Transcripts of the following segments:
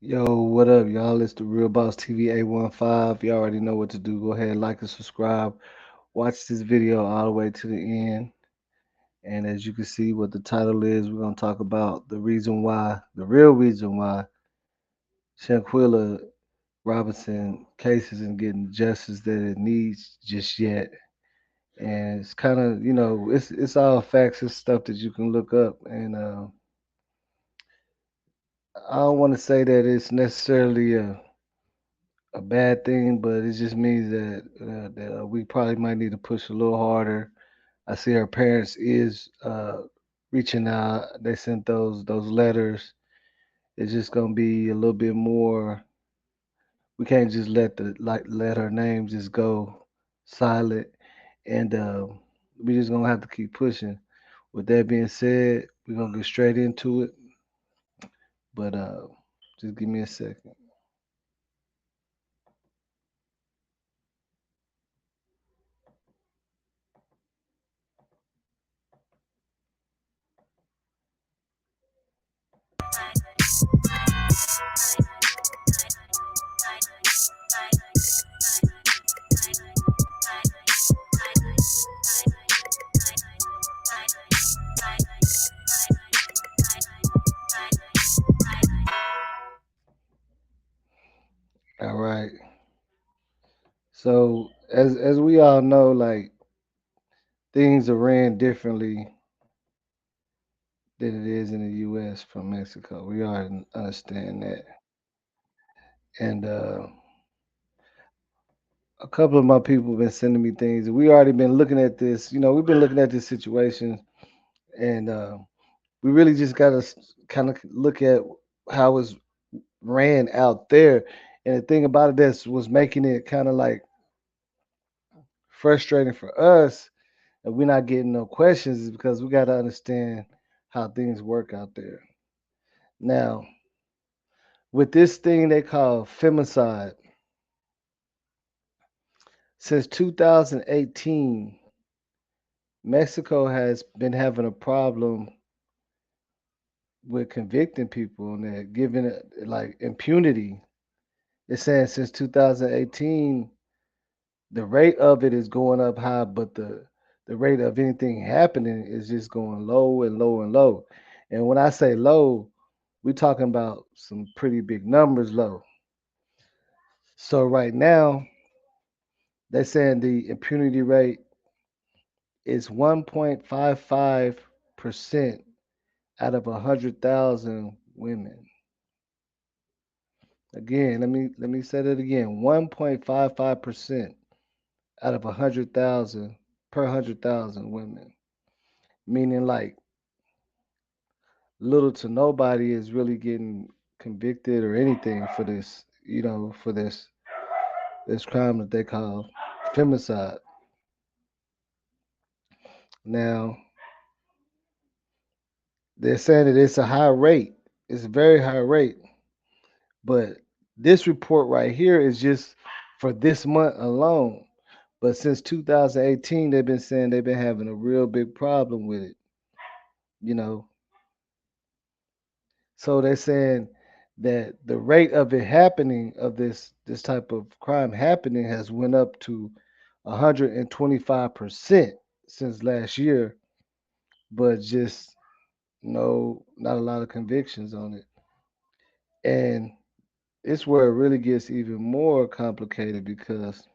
Yo, what up, y'all? It's the Real Boss TV 815. You already know what to do. Go ahead, like and subscribe. Watch this video all the way to the end. And as you can see, what the title is, we're going to talk about the reason why, the real reason why Shanquella Robinson case isn't getting the justice that it needs just yet. And it's kind of, it's all facts and stuff that you can look up. And I don't want to say that it's necessarily a bad thing, but it just means that we probably might need to push a little harder. I see our parents is reaching out. They sent those letters. It's just gonna be a little bit more. We can't just let her name just go silent, and we just gonna have to keep pushing. With that being said, we're gonna get straight into it. But just give me a second. All right. So as we all know, like things are ran differently than it is in the U.S. from Mexico. We already understand that. And a couple of my people have been sending me things. We already been looking at this. We've been looking at this situation, and we really just got to kind of look at how it's ran out there. And the thing about it that was making it kind of like frustrating for us, and we're not getting no questions, is because we got to understand how things work out there. Now, with this thing they call femicide, since 2018, Mexico has been having a problem with convicting people and they're giving it like impunity. It's saying since 2018, the rate of it is going up high, but the rate of anything happening is just going low and low and low. And when I say low, we're talking about some pretty big numbers low. So right now, they're saying the impunity rate is 1.55% out of 100,000 women. Again, let me say that again. 1.55% out of 100,000 per 100,000 women. Meaning like little to nobody is really getting convicted or anything for this, for this crime that they call femicide. Now, they're saying that it's a high rate. It's a very high rate. But this report right here is just for this month alone. But since 2018, they've been saying they've been having a real big problem with it, you know. So they're saying that the rate of it happening, of this type of crime happening, has went up to 125% since last year, but just no, not a lot of convictions on it. And it's where it really gets even more complicated because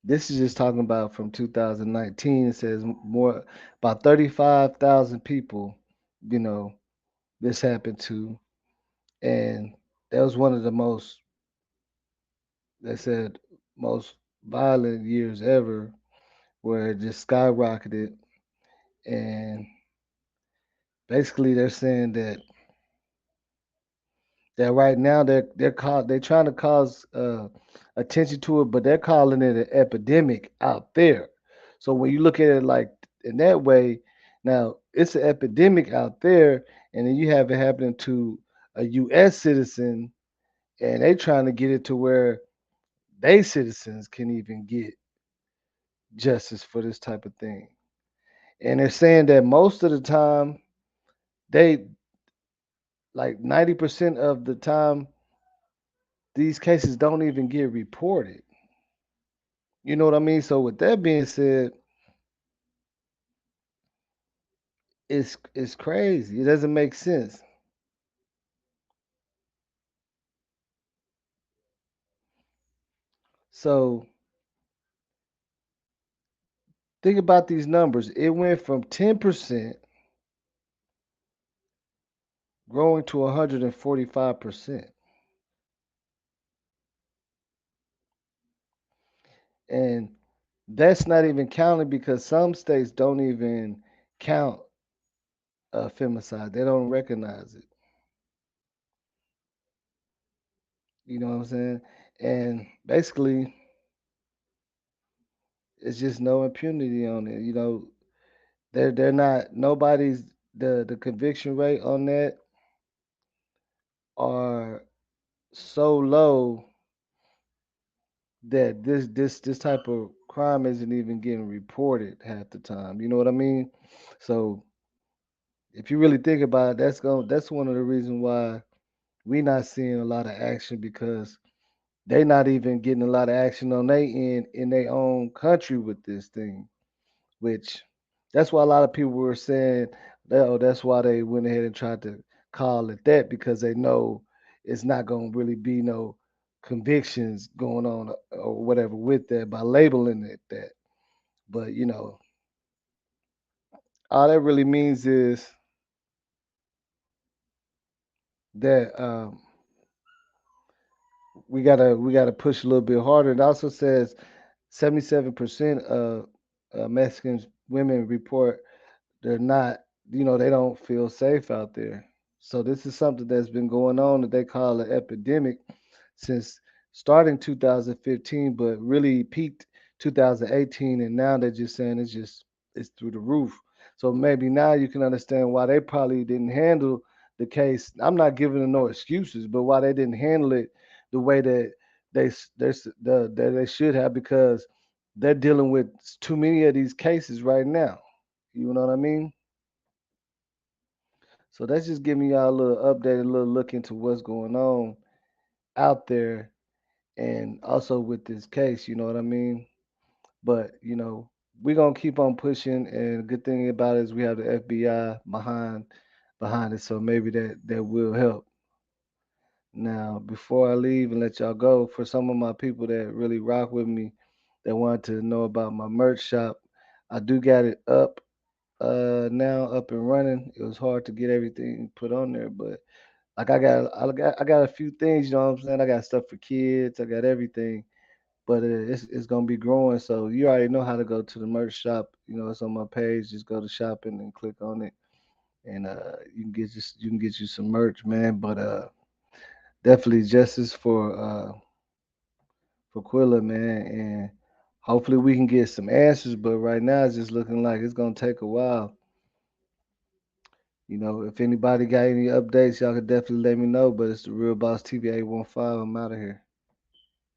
this is just talking about from 2019. It says more about 35,000 people, you know, this happened to, and that was one of the most, they said, most violent years ever, where it just skyrocketed. And basically, they're saying that right now they're trying to cause attention to it, but they're calling it an epidemic out there. So when you look at it like in that way, now it's an epidemic out there, and then you have it happening to a U.S. citizen, and they trying to get it to where they citizens can even get justice for this type of thing. And they're saying that most of the time they like 90% of the time, these cases don't even get reported. You know what I mean? So with that being said, it's crazy. It doesn't make sense. So think about these numbers. It went from 10% growing to 145%. And that's not even counting because some states don't even count femicide. They don't recognize it. You know what I'm saying? And basically, it's just no impunity on it. You know, they're not nobody's the conviction rate on that are so low that this type of crime isn't even getting reported half the time. You know what I mean? So if you really think about it, that's one of the reasons why we not seeing a lot of action because they not even getting a lot of action on their end in their own country with this thing. Which that's why a lot of people were saying that oh, that's why they went ahead and tried to call it that because they know it's not going to really be no convictions going on or whatever with that by labeling it that. But you know, all that really means is that we gotta push a little bit harder. It also says 77% of Mexican women report they're not, they don't feel safe out there. So this is something that's been going on that they call an epidemic since starting 2015, but really peaked 2018, and now they're just saying it's through the roof. So maybe now you can understand why they probably didn't handle the case. I'm not giving them no excuses, but why they didn't handle it the way that that they should have because they're dealing with too many of these cases right now. You know what I mean? So that's just giving y'all a little update, a little look into what's going on out there, and also with this case. You know what I mean? But we're gonna keep on pushing, and the good thing about it is we have the FBI behind it, so maybe that will help. Now, before I leave and let y'all go, for some of my people that really rock with me, that want to know about my merch shop, I do got it up now, up and running. It was hard to get everything put on there, but like I got a few things, you know what I'm saying? I got stuff for kids, I got everything, but it's gonna be growing. So you already know how to go to the merch shop. It's on my page. Just go to shopping and click on it, and you can get you some merch, man. But definitely justice for Quilla, man, and hopefully we can get some answers. But right now it's just looking like it's gonna take a while. If anybody got any updates, y'all could definitely let me know. But it's the Real Boss TV 815. I'm out of here.